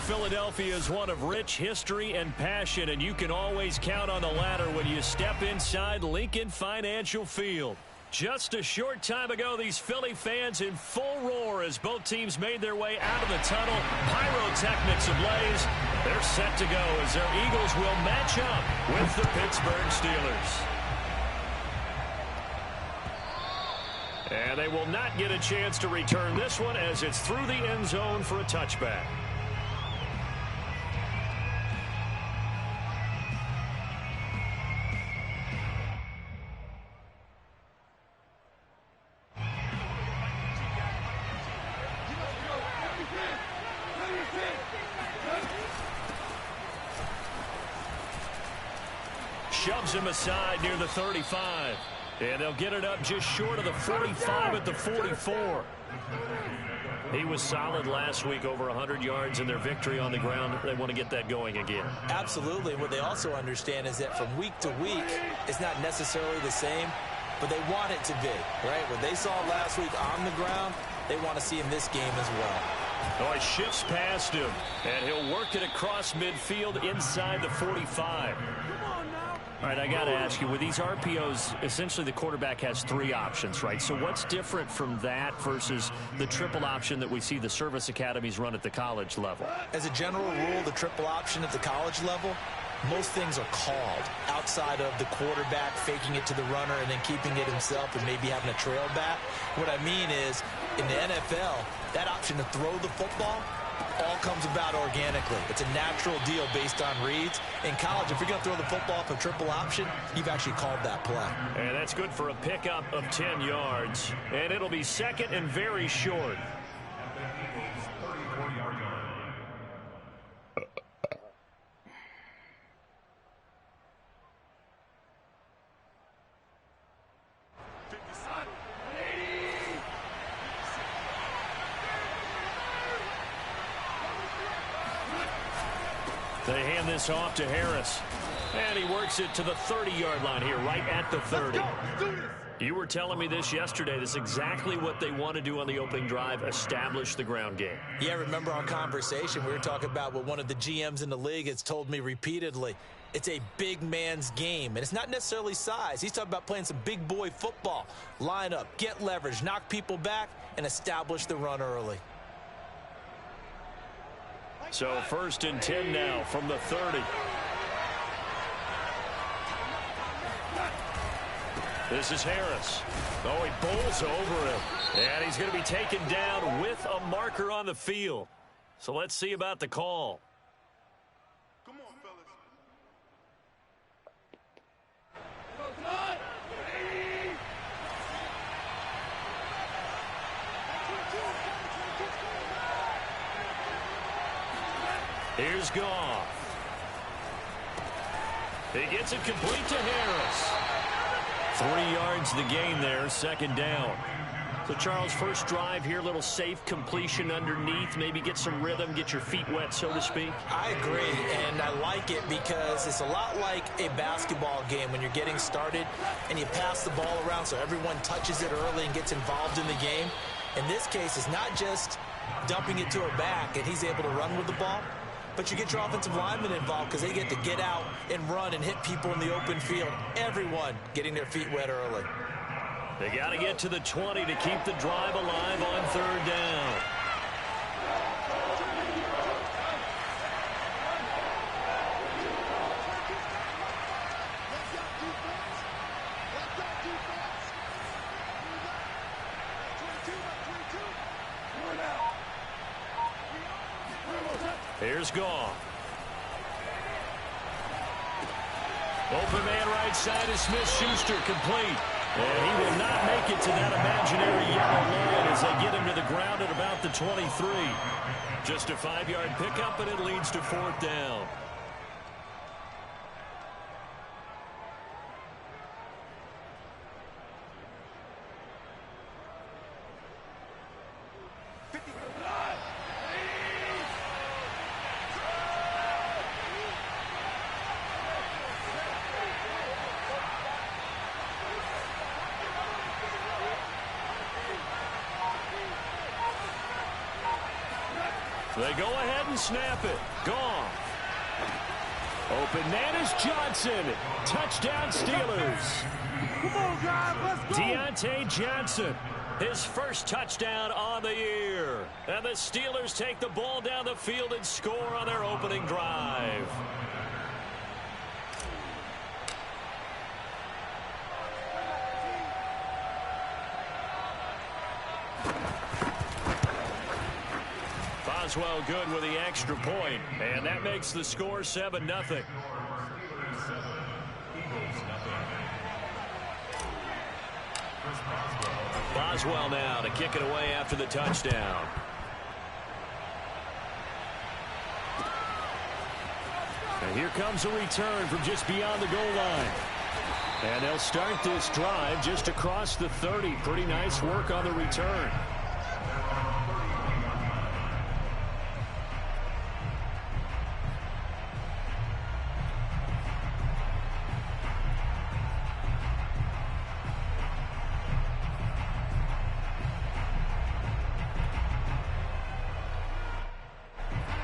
Philadelphia is one of rich history and passion, and you can always count on the latter when you step inside Lincoln Financial Field. Just a short time ago, these Philly fans in full roar as both teams made their way out of the tunnel. Pyrotechnics ablaze. They're set to go as their Eagles will match up with the Pittsburgh Steelers. And they will not get a chance to return this one as it's through the end zone for a touchback. Shoves him aside near the 35. And they'll get it up just short of the 45 at the 44. He was solid last week, over 100 yards in their victory on the ground. They want to get that going again. Absolutely. What they also understand is that from week to week, it's not necessarily the same, but they want it to be, right? What they saw last week on the ground, they want to see in this game as well. Oh, he shifts past him, and he'll work it across midfield inside the 45. All right, I got to ask you, with these RPOs, essentially the quarterback has three options, right? So what's different from that versus the triple option that we see the service academies run at the college level? As a general rule, the triple option at the college level, most things are called outside of the quarterback faking it to the runner and then keeping it himself and maybe having a trail back. What I mean is, in the NFL, that option to throw the football all comes about organically. It's a natural deal based on reads. In college, if you're going to throw the football off a triple option, you've actually called that play. And that's good for a pickup of 10 yards. And it'll be second and very short. They hand this off to Harris. And he works it to the 30-yard line here, right at the 30. You were telling me this yesterday. This is exactly what they want to do on the opening drive, establish the ground game. Yeah, remember our conversation. We were talking about what one of the GMs in the league has told me repeatedly. It's a big man's game, and it's not necessarily size. He's talking about playing some big boy football. Line up, get leverage, knock people back, and establish the run early. So 1st and 10 now from the 30. This is Harris. Oh, he bowls over him. And he's going to be taken down with a marker on the field. So let's see about the call. Come on, fellas. Here's Goff. He gets it complete to Harris. 3 yards the gain there, 2nd down. So, Charles, first drive here, little safe completion underneath, maybe get some rhythm, get your feet wet, so to speak. I agree, and I like it because it's a lot like a basketball game when you're getting started and you pass the ball around so everyone touches it early and gets involved in the game. In this case, it's not just dumping it to a back and he's able to run with the ball, but you get your offensive linemen involved because they get to get out and run and hit people in the open field. Everyone getting their feet wet early. They got to get to the 20 to keep the drive alive on 3rd down. Here's Goff. Open man right side is Smith-Schuster, complete. And he will not make it to that imaginary yellow line as they get him to the ground at about the 23. Just a 5-yard pickup, and it leads to 4th down. They go ahead and snap it. Gone. Open man is Johnson. Touchdown Steelers. Come on, guys, let's go. Deontay Johnson, his first touchdown on the year. And the Steelers take the ball down the field and score on their opening drive. Boswell good with the extra point, and that makes the score 7-0. Boswell now to kick it away after the touchdown. And here comes a return from just beyond the goal line. And they'll start this drive just across the 30. Pretty nice work on the return.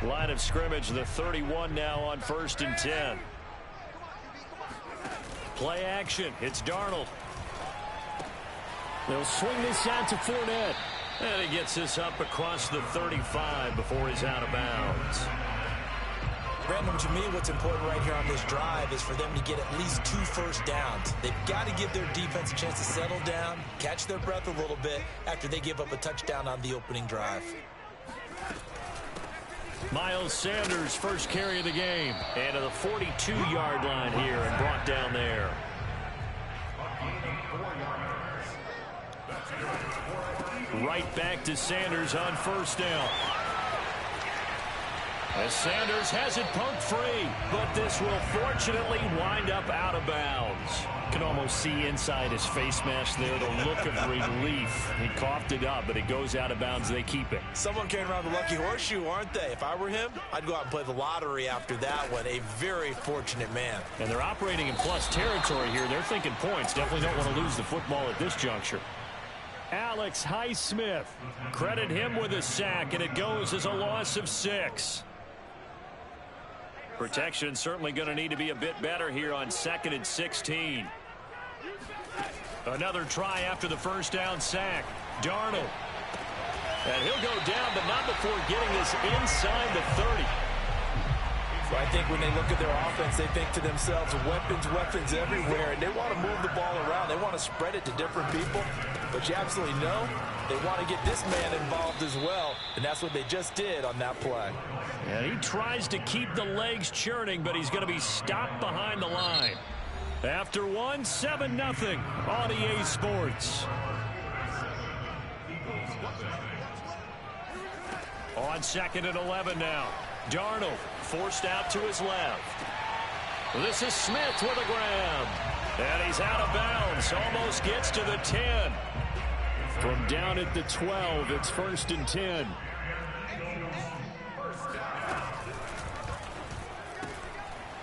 Line of scrimmage, the 31 now on 1st and 10. Play action. It's Darnold. They'll swing this out to Fournette. And he gets this up across the 35 before he's out of bounds. Brandon, to me, what's important right here on this drive is for them to get at least 2 first downs. They've got to give their defense a chance to settle down, catch their breath a little bit after they give up a touchdown on the opening drive. Miles Sanders, first carry of the game. And to the 42-yard line here and brought down there. Right back to Sanders on 1st down. As Sanders has it poked free, but this will fortunately wind up out of bounds. You can almost see inside his face mask there the look of relief. He coughed it up, but it goes out of bounds. They keep it. Someone carrying around the lucky horseshoe, aren't they? If I were him, I'd go out and play the lottery after that one. A very fortunate man. And they're operating in plus territory here. They're thinking points. Definitely don't want to lose the football at this juncture. Alex Highsmith. Credit him with a sack, and it goes as a loss of 6. Protection certainly going to need to be a bit better here on 2nd and 16. Another try after the first down sack. Darnold. And he'll go down, but not before getting this inside the 30. So I think when they look at their offense, they think to themselves, weapons everywhere, and they want to move the ball around. They want to spread it to different people. But you absolutely know they want to get this man involved as well, and that's what they just did on that play. And he tries to keep the legs churning, but he's going to be stopped behind the line. After 7-0 on EA Sports. On 2nd and 11 now. Darnold forced out to his left. This is Smith with a grab. And he's out of bounds. Almost gets to the 10. From down at the 12, it's 1st and 10.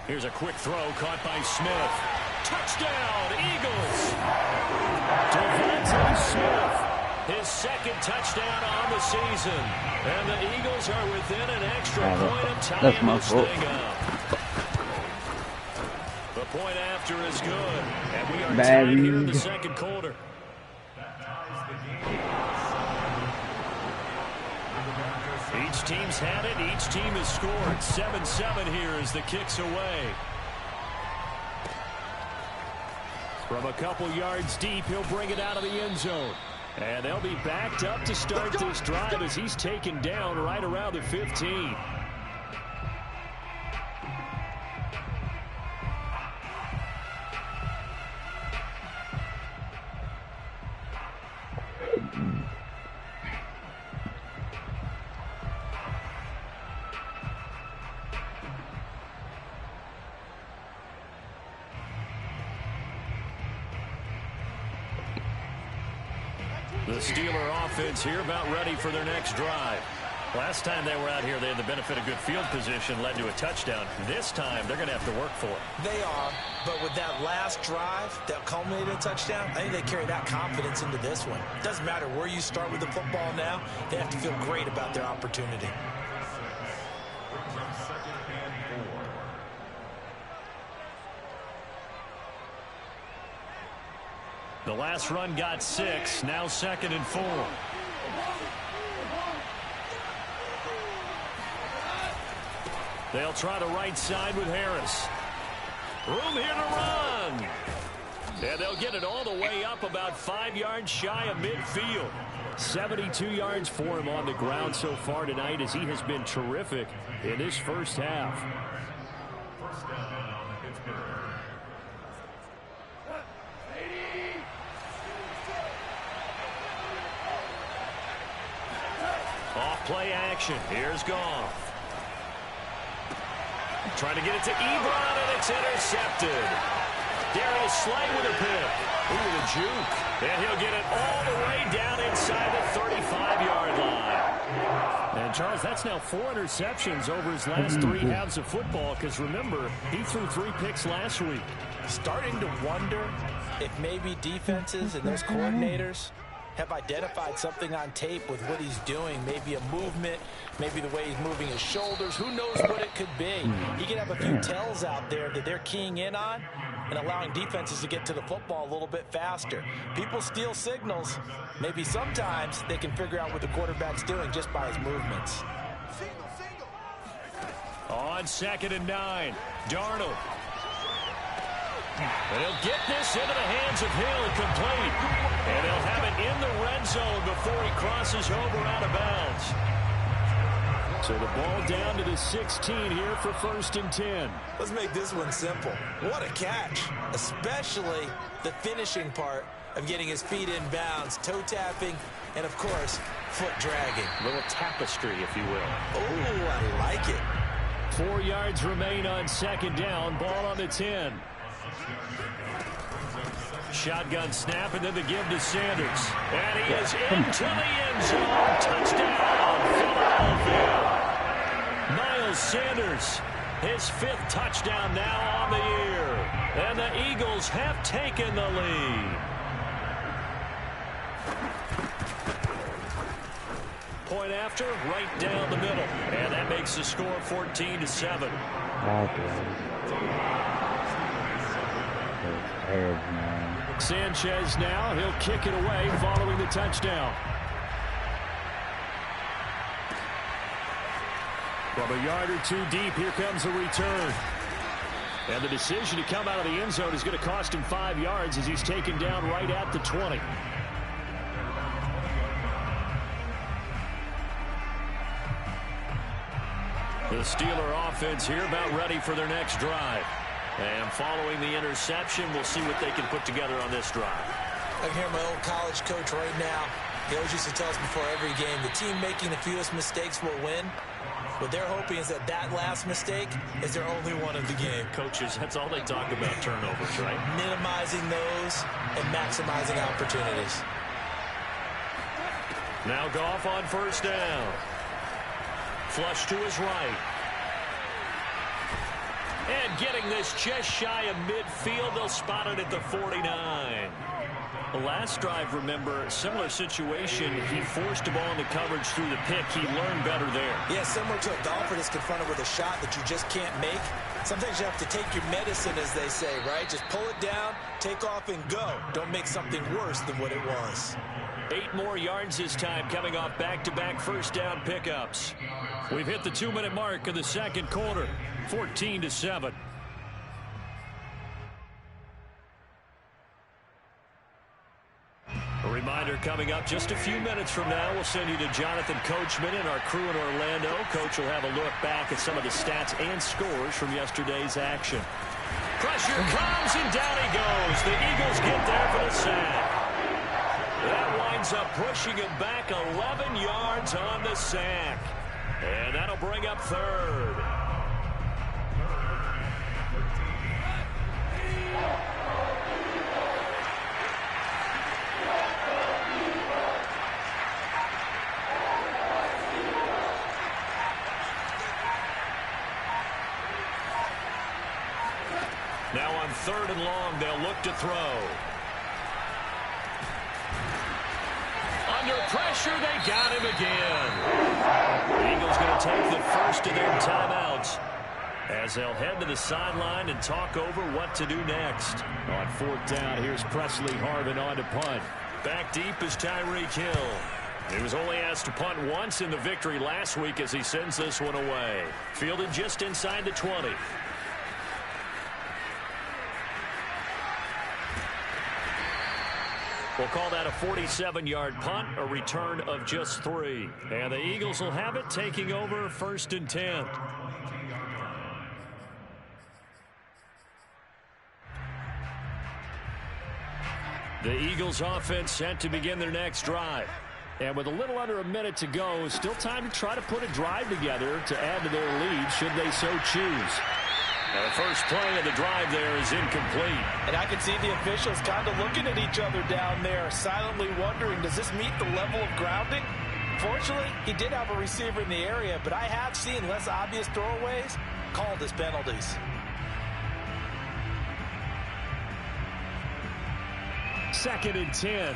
Here's a quick throw caught by Smith. Touchdown, Eagles! Devontae Smith, his 2nd touchdown on the season. And the Eagles are within an extra point of tying this thing up. The point after is good. And we are tied here in the 2nd quarter. Each team's had it. Each team has scored. 7-7 here as the kick's away. From a couple yards deep, he'll bring it out of the end zone. And they'll be backed up to start this drive as he's taken down right around the 15. The Steeler offense here about ready for their next drive. Last time they were out here, they had the benefit of good field position, led to a touchdown. This time, they're going to have to work for it. They are, but with that last drive that culminated in a touchdown, I think they carry that confidence into this one. It doesn't matter where you start with the football now. They have to feel great about their opportunity. The last run got 6. Now 2nd and 4. They'll try the right side with Harris. Room here to run. And they'll get it all the way up about 5 yards shy of midfield. 72 yards for him on the ground so far tonight as he has been terrific in this first half. Off play action. Here's Goff. Trying to get it to Ebron, and it's intercepted. Darius Slay with a pick. Ooh, with a juke. And he'll get it all the way down inside the 35-yard line. And, Charles, that's now 4 interceptions over his last 3 halves of football because, remember, he threw 3 picks last week. Starting to wonder if maybe defenses and those coordinators have identified something on tape with what he's doing. Maybe a movement, maybe the way he's moving his shoulders. Who knows what it could be? He could have a few tells out there that they're keying in on and allowing defenses to get to the football a little bit faster. People steal signals. Maybe sometimes they can figure out what the quarterback's doing just by his movements. On 2nd and 9, Darnold. And he'll get this into the hands of Hill, complete. And he'll have it in the red zone before he crosses over out of bounds. So the ball down to the 16 here for 1st and 10. Let's make this one simple. What a catch, especially the finishing part of getting his feet in bounds, toe tapping, and, of course, foot dragging. A little tapestry, if you will. Oh, I like it. 4 yards remain on 2nd down. Ball on the 10. Shotgun snap, and then the give to Sanders. And he is into the end zone. Touchdown, Philadelphia. Miles Sanders, his 5th touchdown now on the year. And the Eagles have taken the lead. Point after, right down the middle. And that makes the score 14-7. Sanchez now, he'll kick it away following the touchdown. From a yard or 2 deep, here comes a return. And the decision to come out of the end zone is going to cost him 5 yards as he's taken down right at the 20. The Steeler offense here about ready for their next drive. And following the interception, we'll see what they can put together on this drive. I can hear my old college coach right now. He always used to tell us before every game, the team making the fewest mistakes will win. What they're hoping is that that last mistake is their only one of the game. Coaches, that's all they talk about, turnovers, right? Minimizing those and maximizing opportunities. Now Goff on 1st down. Flush to his right. And getting this just shy of midfield, they'll spot it at the 49. The last drive, remember, similar situation. He forced the ball into coverage through the pick. He learned better there. Yeah, similar to a golfer that's confronted with a shot that you just can't make. Sometimes you have to take your medicine, as they say, right? Just pull it down, take off, and go. Don't make something worse than what it was. 8 more yards this time, coming off back-to-back 1st down pickups. We've hit the 2-minute mark of the 2nd quarter, 14-7. A reminder coming up just a few minutes from now. We'll send you to Jonathan Coachman and our crew in Orlando. Coach will have a look back at some of the stats and scores from yesterday's action. Pressure comes, and down he goes. The Eagles get there for the sack. That winds up pushing him back 11 yards on the sack. And that'll bring up 3rd. Now on 3rd and long, they'll look to throw. Under pressure, they got him again. The Eagles going to take the first of their timeouts. as they'll head to the sideline and talk over what to do next. On fourth down, here's Presley Harvin on to punt. Back deep is Tyreek Hill. He was only asked to punt once in the victory last week as he sends this one away. Fielded just inside the 20. We'll call that a 47-yard punt, a return of just 3. And the Eagles will have it, taking over 1st and 10. The Eagles offense set to begin their next drive. And with a little under a minute to go, still time to try to put a drive together to add to their lead should they so choose. And the first play of the drive there is incomplete. And I can see the officials kind of looking at each other down there, silently wondering, does this meet the level of grounding? Fortunately, he did have a receiver in the area, but I have seen less obvious throwaways called as penalties. Second and 10.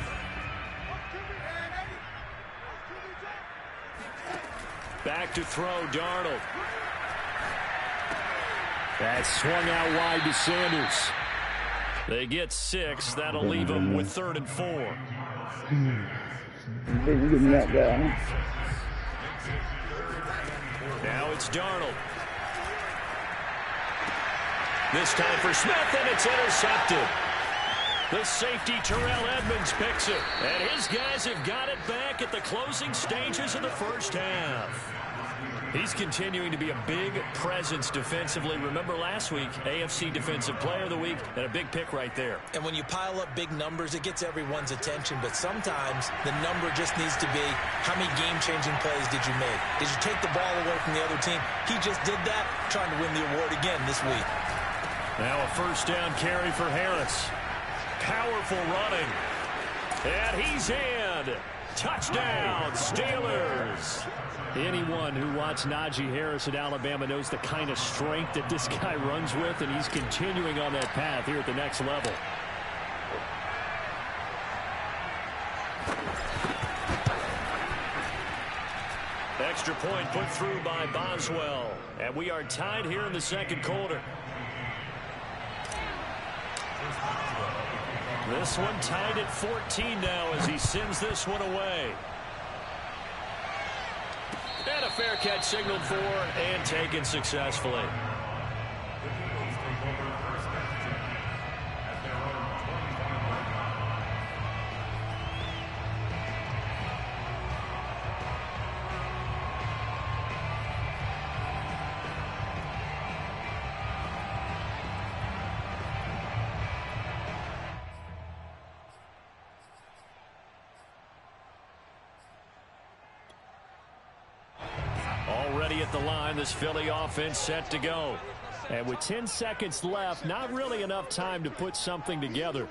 Back to throw, Darnold. That's swung out wide to Sanders. They get 6. That'll leave them with 3rd and 4. Now it's Darnold. This time for Smith, and it's intercepted. The safety, Terrell Edmonds, picks it. And his guys have got it back at the closing stages of the first half. He's continuing to be a big presence defensively. Remember last week, AFC Defensive Player of the Week, and a big pick right there. And when you pile up big numbers, it gets everyone's attention. But sometimes the number just needs to be, how many game-changing plays did you make? Did you take the ball away from the other team? He just did that, trying to win the award again this week. Now a first down carry for Harris. Powerful running. And he's in. Touchdown, Steelers. Anyone who watched Najee Harris at Alabama knows the kind of strength that this guy runs with, and he's continuing on that path here at the next level. Extra point put through by Boswell. And we are tied here in the second quarter. This one tied at 14 now as he sends this one away. And a fair catch signaled for and taken successfully. Already at the line, this Philly offense set to go. And with 10 seconds left, not really enough time to put something together.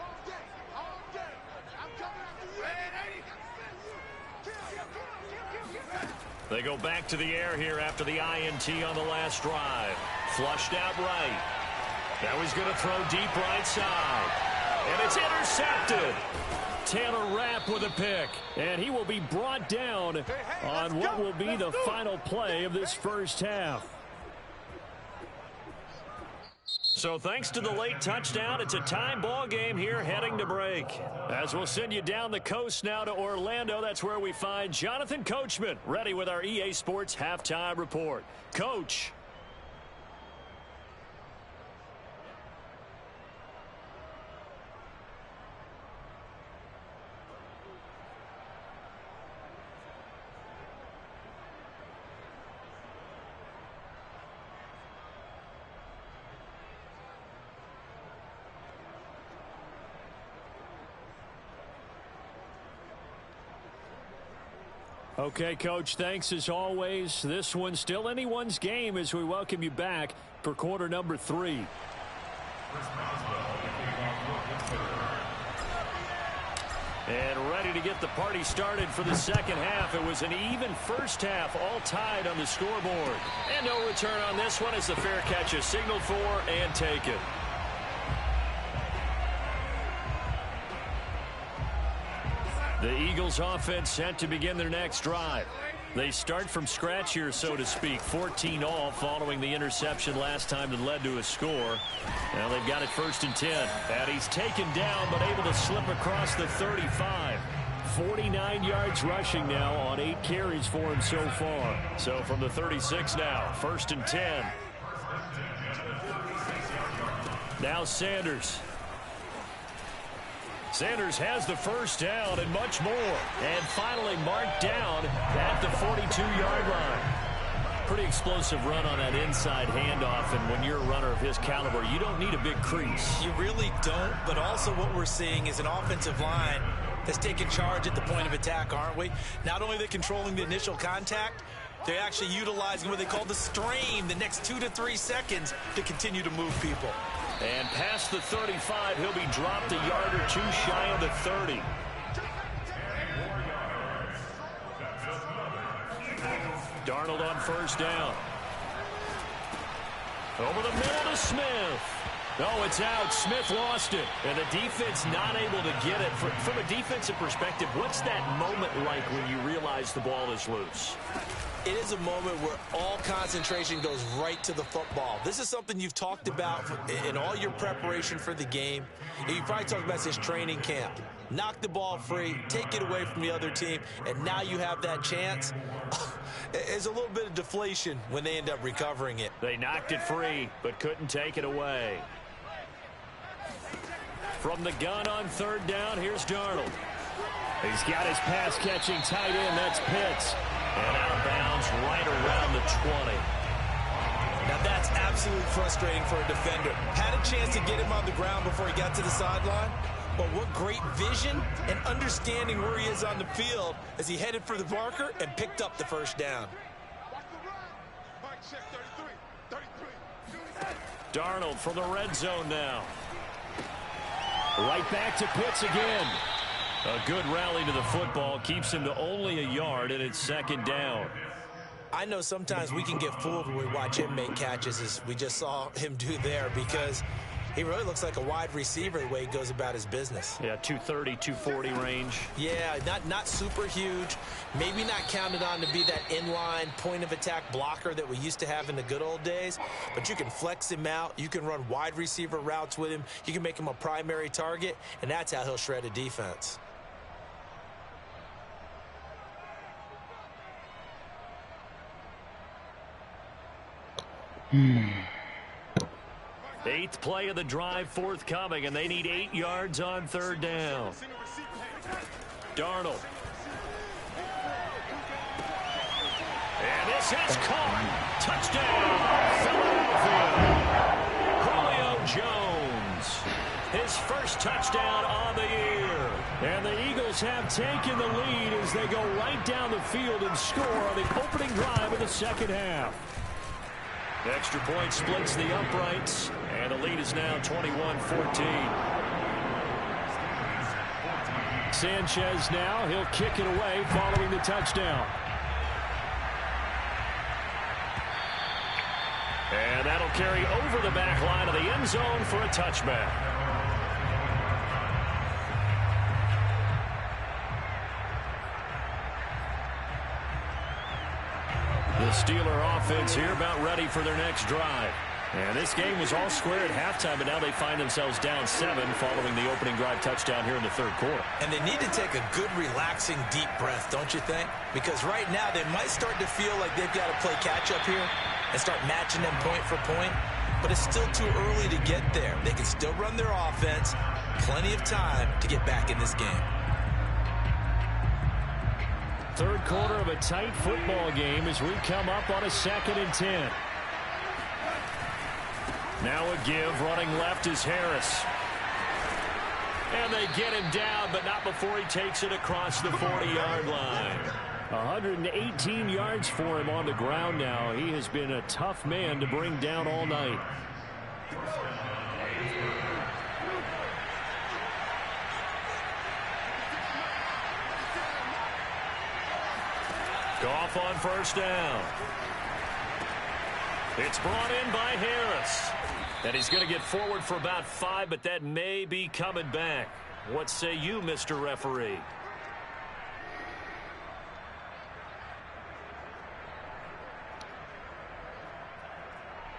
They go back to the air here after the INT on the last drive. Flushed out right. Now he's going to throw deep right side. And it's intercepted. Taylor Rapp with a pick. And he will be brought down on what will be the final play of this first half. So thanks to the late touchdown, it's a time ball game here heading to break. As we'll send you down the coast now to Orlando, that's where we find Jonathan Coachman ready with our EA Sports halftime report. Coach. Okay, Coach, thanks as always. This one's still anyone's game as we welcome you back for quarter number 3. And ready to get the party started for the second half. It was an even first half, all tied on the scoreboard. And no return on this one as the fair catch is signaled for and taken. The Eagles offense set to begin their next drive. They start from scratch here, so to speak. 14 all following the interception last time that led to a score. Now they've got it 1st and 10. And he's taken down but able to slip across the 35. 49 yards rushing now on 8 carries for him so far. So from the 36 now, 1st and 10. Now Sanders. Sanders has the first down and much more. And finally marked down at the 42-yard line. Pretty explosive run on that inside handoff, and when you're a runner of his caliber, you don't need a big crease. You really don't, but also what we're seeing is an offensive line that's taking charge at the point of attack, aren't we? Not only are they controlling the initial contact, they're actually utilizing what they call the strain, the next 2 to 3 seconds, to continue to move people. And past the 35, he'll be dropped a yard or 2 shy of the 30. Darnold on 1st down. Over the middle to Smith. No, it's out. Smith lost it. And the defense not able to get it. From a defensive perspective, what's that moment like when you realize the ball is loose? It is a moment where all concentration goes right to the football. This is something you've talked about in all your preparation for the game. You probably talked about this training camp. Knock the ball free, take it away from the other team, and now you have that chance. There's a little bit of deflation when they end up recovering it. They knocked it free, but couldn't take it away. From the gun on 3rd down, here's Darnold. He's got his pass-catching tight end. That's Pitts. And out of bounds right around the 20. Now that's absolutely frustrating for a defender. Had a chance to get him on the ground before he got to the sideline. But what great vision and understanding where he is on the field as he headed for the marker and picked up the 1st down. Darnold from the red zone now. Right back to Pitts again. A good rally to the football keeps him to only a yard, and it's 2nd down. I know sometimes we can get fooled when we watch him make catches, as we just saw him do there, because he really looks like a wide receiver the way he goes about his business. Yeah, 230, 240 range. Yeah, not super huge. Maybe not counted on to be that inline point-of-attack blocker that we used to have in the good old days. But you can flex him out. You can run wide receiver routes with him. You can make him a primary target, and that's how he'll shred a defense. Eighth play of the drive forthcoming, and they need 8 yards on 3rd down. Darnold. And this is caught. Touchdown, Philadelphia. Julio Jones. His first touchdown on the year. And the Eagles have taken the lead as they go right down the field and score on the opening drive of the 2nd half. The extra point splits the uprights, and the lead is now 21-14. Sanchez now, he'll kick it away following the touchdown. And that'll carry over the back line of the end zone for a touchback. The Steeler offense here about ready for their next drive. And this game was all square at halftime, but now they find themselves down 7 following the opening drive touchdown here in the 3rd quarter. And they need to take a good, relaxing, deep breath, don't you think? Because right now they might start to feel like they've got to play catch-up here and start matching them point for point. But it's still too early to get there. They can still run their offense. Plenty of time to get back in this game. 3rd quarter of a tight football game as we come up on a 2nd and 10. Now a give, running left is Harris. And they get him down, but not before he takes it across the 40-yard line. 118 yards for him on the ground now. He has been a tough man to bring down all night. Goff on 1st down. It's brought in by Harris. And he's going to get forward for about 5, but that may be coming back. What say you, Mr. Referee?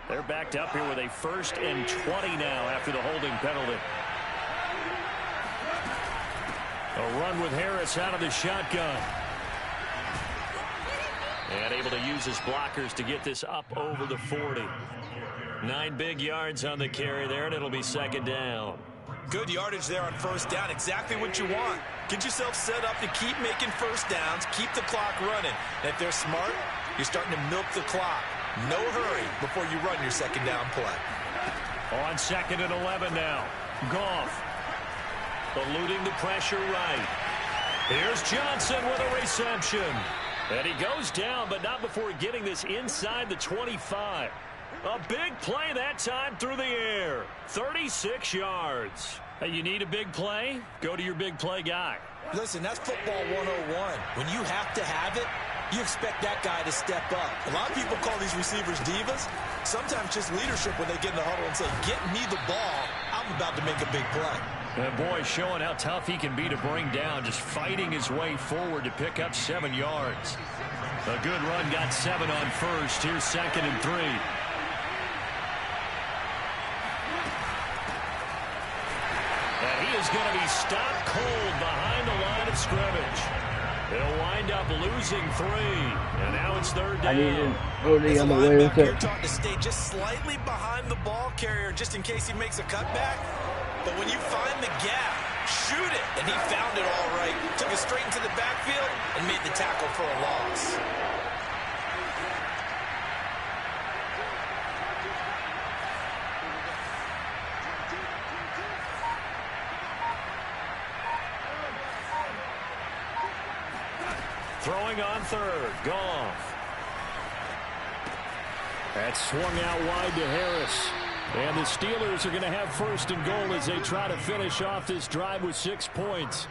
They're backed up here with a 1st and 20 now after the holding penalty. A run with Harris out of the shotgun. And able to use his blockers to get this up over the 40. 9 big yards on the carry there, and it'll be 2nd down. Good yardage there on 1st down. Exactly what you want. Get yourself set up to keep making 1st downs, keep the clock running. And if they're smart, you're starting to milk the clock. No hurry before you run your 2nd down play. On 2nd and 11 now. Goff eluding the pressure right. Here's Johnson with a reception. And he goes down, but not before getting this inside the 25. A big play that time through the air. 36 yards. Hey, you need a big play? Go to your big play guy. Listen, that's football 101. When you have to have it, you expect that guy to step up. A lot of people call these receivers divas. Sometimes just leadership when they get in the huddle and say, get me the ball. I'm about to make a big play. And boy, showing how tough he can be to bring down, just fighting his way forward to pick up 7 yards. A good run, got 7 on 1st. Here's 2nd and 3. And he is going to be stopped cold behind the line of scrimmage. He'll wind up losing 3. And now it's 3rd down. I need to go the other way with it. You're taught to stay just slightly behind the ball carrier just in case he makes a cutback. But when you find the gap, shoot it. And he found it all right. Took it straight into the backfield and made the tackle for a loss. Throwing on 3rd, Goff. That's swung out wide to Harris. And the Steelers are going to have 1st and goal as they try to finish off this drive with 6 points.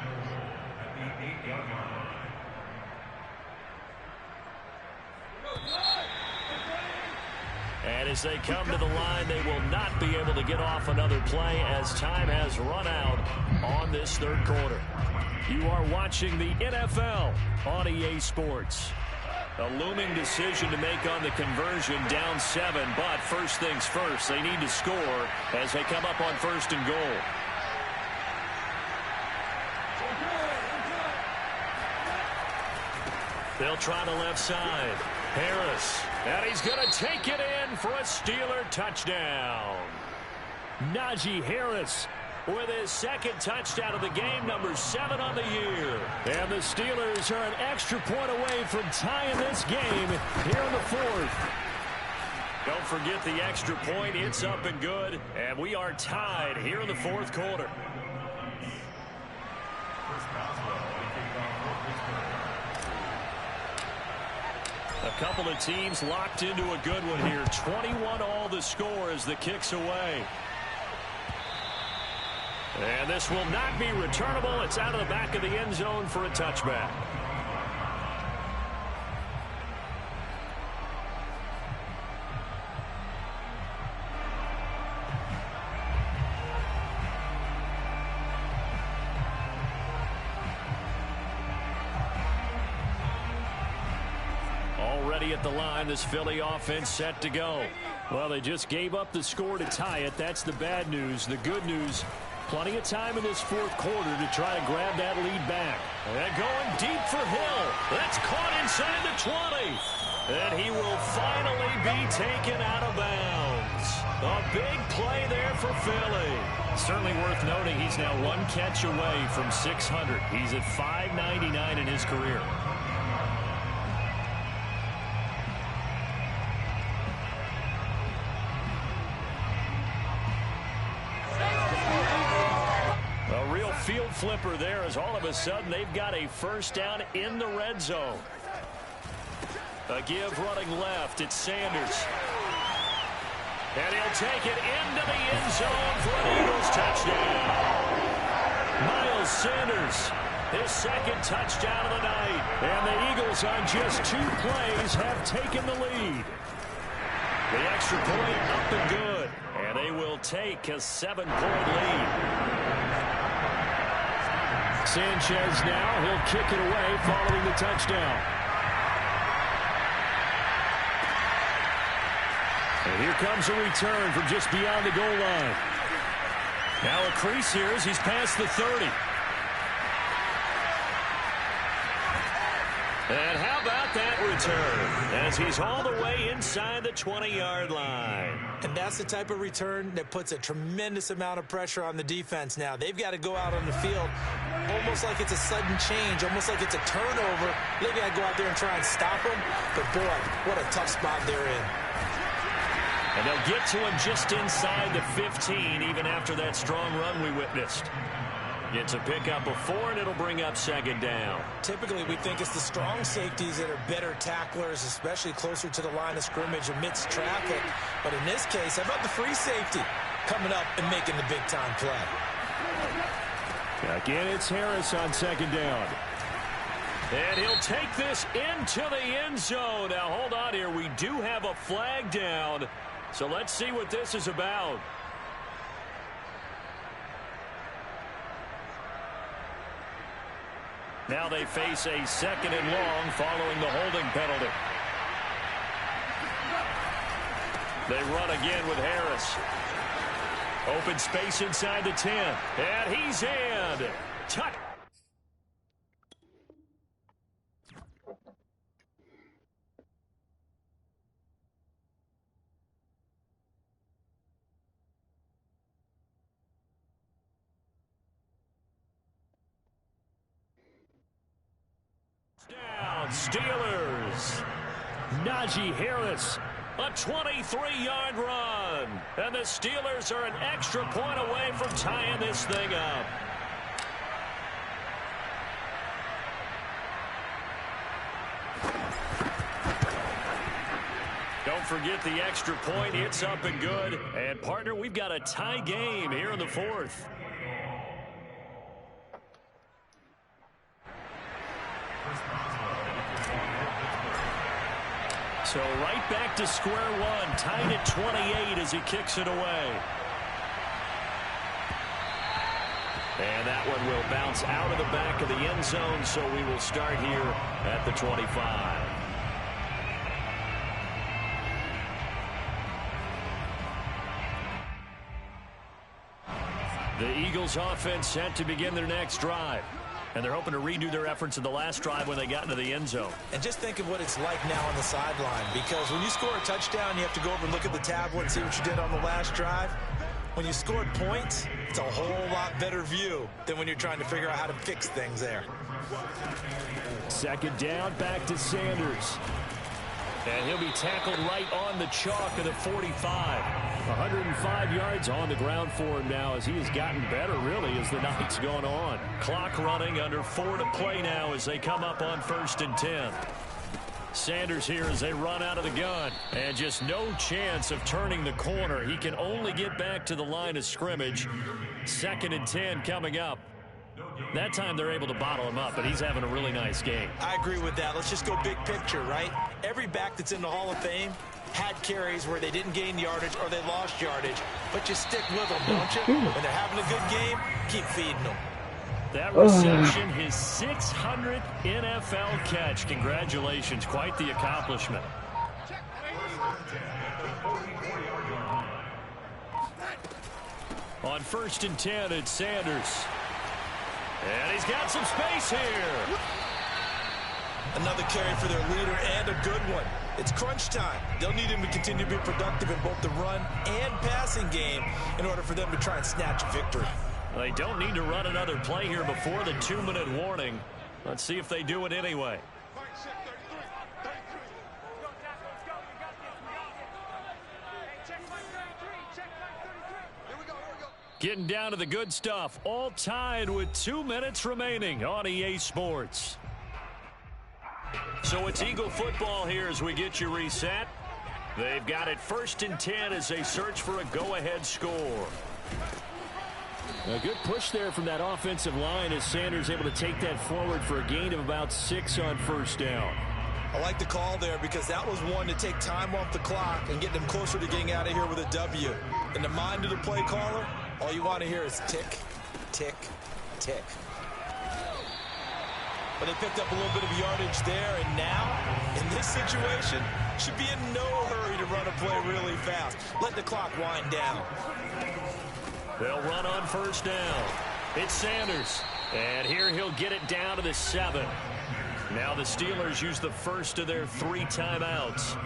And as they come to the line, they will not be able to get off another play as time has run out on this 3rd quarter. You are watching the NFL on EA Sports. A looming decision to make on the conversion, down 7, but first things first, they need to score as they come up on 1st and goal. They'll try the left side. Harris, and he's going to take it in for a Steeler touchdown. Najee Harris with his 2nd touchdown of the game, number 7 on the year. And the Steelers are an extra point away from tying this game here in the 4th. Don't forget the extra point. It's up and good. And we are tied here in the 4th quarter. A couple of teams locked into a good one here. 21 all the score as the kick's away. And this will not be returnable. It's out of the back of the end zone for a touchback. Already at the line, this Philly offense set to go. Well, they just gave up the score to tie it. That's the bad news. The good news, plenty of time in this 4th quarter to try to grab that lead back. And going deep for Hill. That's caught inside the 20. And he will finally be taken out of bounds. A big play there for Philly. Certainly worth noting he's now 1 catch away from 600. He's at 599 in his career. Field flipper there as all of a sudden they've got a 1st down in the red zone. A give running left. It's Sanders. And he'll take it into the end zone for an Eagles touchdown. Miles Sanders, his 2nd touchdown of the night. And the Eagles on just 2 plays have taken the lead. The extra point up and good. And they will take a 7-point lead. Sanchez now, he'll kick it away following the touchdown. And here comes a return from just beyond the goal line. Now a crease here as he's past the 30. And how about that return as he's all the way inside the 20-yard line. And that's the type of return that puts a tremendous amount of pressure on the defense now. They've got to go out on the field almost like it's a sudden change, almost like it's a turnover. Maybe I go out there and try and stop them, but boy, what a tough spot they're in. And they'll get to him just inside the 15, even after that strong run we witnessed. It's a pickup of 4, and it'll bring up second down. Typically, we think it's the strong safeties that are better tacklers, especially closer to the line of scrimmage amidst traffic. But in this case, how about the free safety coming up and making the big-time play? Again, it's Harris on second down. And he'll take this into the end zone. Now, hold on here. We do have a flag down. So let's see what this is about. Now they face a second and long following the holding penalty. They run again with Harris. Open space inside the 10. And he's in. Tuck. Down, Steelers. Najee Harris, a 23-yard run. And the Steelers are an extra point away from tying this thing up. Don't forget the extra point. It's up and good. And, partner, we've got a tie game here in the 4th. So right back to square one, tied at 28 as he kicks it away. And that one will bounce out of the back of the end zone, so we will start here at the 25. The Eagles offense set to begin their next drive. And they're hoping to redo their efforts in the last drive when they got into the end zone. And just think of what it's like now on the sideline, because when you score a touchdown, you have to go over and look at the tablet and see what you did on the last drive. When you scored points, it's a whole lot better view than when you're trying to figure out how to fix things there. Second down, back to Sanders. And he'll be tackled right on the chalk of the 45. 105 yards on the ground for him now as he has gotten better, really, as the night's gone on. Clock running, under 4 to play now as they come up on 1st and 10. Sanders here as they run out of the gun. And just no chance of turning the corner. He can only get back to the line of scrimmage. 2nd and 10 coming up. That time they're able to bottle him up, but he's having a really nice game. I agree with that. Let's just go big picture, right? Every back that's in the Hall of Fame had carries where they didn't gain yardage or they lost yardage, but you stick with them, don't you? When they're having a good game, keep feeding them. That reception, his 600th NFL catch. Congratulations. Quite the accomplishment. On 1st and 10, it's Sanders. And he's got some space here. Another carry for their leader and a good one. It's crunch time. They'll need him to continue to be productive in both the run and passing game in order for them to try and snatch a victory. They don't need to run another play here before the 2-minute warning. Let's see if they do it anyway. Getting down to the good stuff. All tied with 2 minutes remaining on EA Sports. So it's Eagle football here as we get you reset. They've got it 1st and 10 as they search for a go-ahead score. A good push there from that offensive line as Sanders able to take that forward for a gain of about 6 on 1st down. I like the call there because that was one to take time off the clock and get them closer to getting out of here with a W. In the mind of the play caller, all you want to hear is tick, tick, tick. But they picked up a little bit of yardage there, and now, in this situation, should be in no hurry to run a play really fast. Let the clock wind down. They'll run on first down. It's Sanders. And here he'll get it down to the 7. Now the Steelers use the first of their 3 timeouts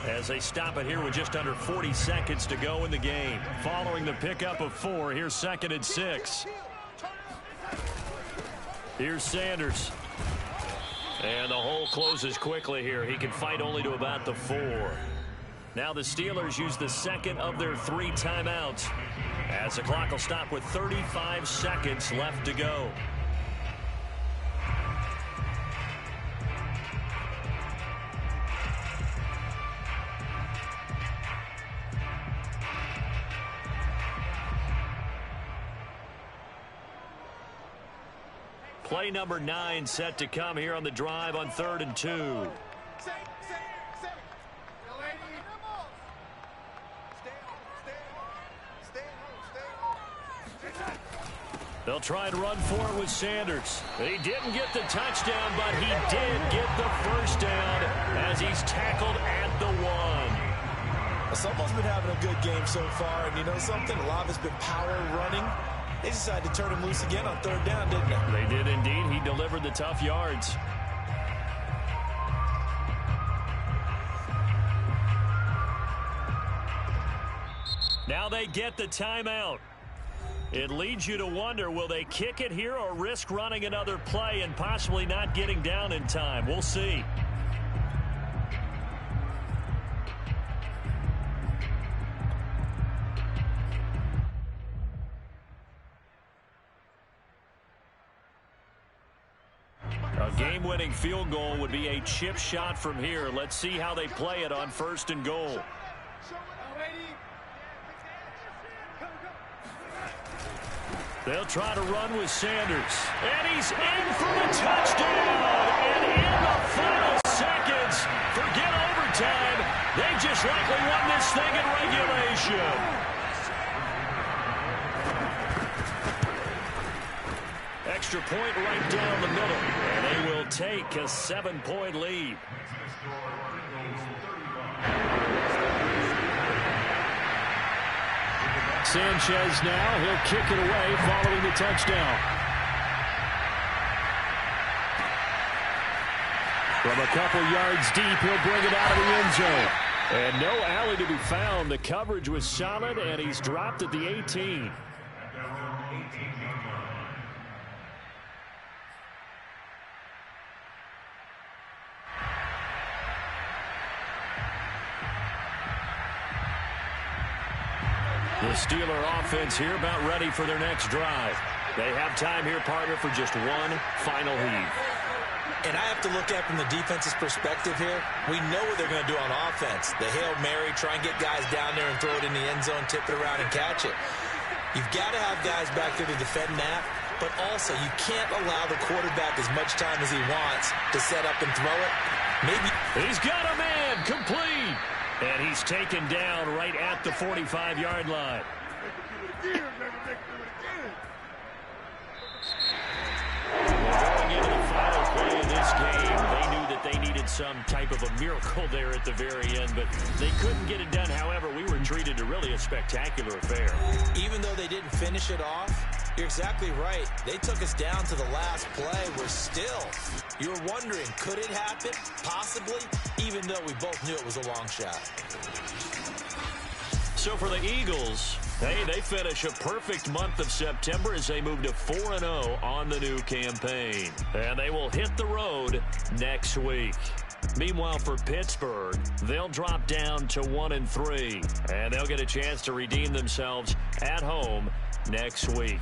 as they stop it here with just under 40 seconds to go in the game. Following the pickup of 4, here's 2nd and 6. Here's Sanders. And the hole closes quickly here. He can fight only to about the 4. Now the Steelers use the 2nd of their 3 timeouts as the clock will stop with 35 seconds left to go. Play number 9 set to come here on the drive on 3rd and 2. They'll try and run for it with Sanders. He didn't get the touchdown, but he did get the first down as he's tackled at the 1. Someone's been having a good game so far, and you know something? A lot of it's been power running. They decided to turn him loose again on 3rd down, didn't they? They did indeed. He delivered the tough yards. Now they get the timeout. It leads you to wonder, will they kick it here or risk running another play and possibly not getting down in time? We'll see. A game-winning field goal would be a chip shot from here. Let's see how they play it on 1st and goal. They'll try to run with Sanders. And he's in for the touchdown. And in the final seconds, forget overtime. They just likely won this thing in regulation. Extra point right down the middle. And they will take a 7-point lead. Sanchez now, he'll kick it away following the touchdown. From a couple yards deep, he'll bring it out of the end zone. And no alley to be found. The coverage was solid, and he's dropped at the 18. The Steeler offense here about ready for their next drive. They have time here, partner, for just one final heave. And I have to look at from the defense's perspective here. We know what they're going to do on offense. The Hail Mary, try and get guys down there and throw it in the end zone, tip it around and catch it. You've got to have guys back there to defend that, but also you can't allow the quarterback as much time as he wants to set up and throw it. Maybe he's got a man complete. And he's taken down right at the 45-yard line. Going into the final play of this game, they knew that they needed some type of a miracle there at the very end, but they couldn't get it done. However, we were treated to really a spectacular affair. Even though they didn't finish it off, you're exactly right. They took us down to the last play. We're still, you're wondering, could it happen? Possibly, even though we both knew it was a long shot. So for the Eagles, hey, they finish a perfect month of September as they move to 4-0 on the new campaign. And they will hit the road next week. Meanwhile, for Pittsburgh, they'll drop down to 1-3. And they'll get a chance to redeem themselves at home next week.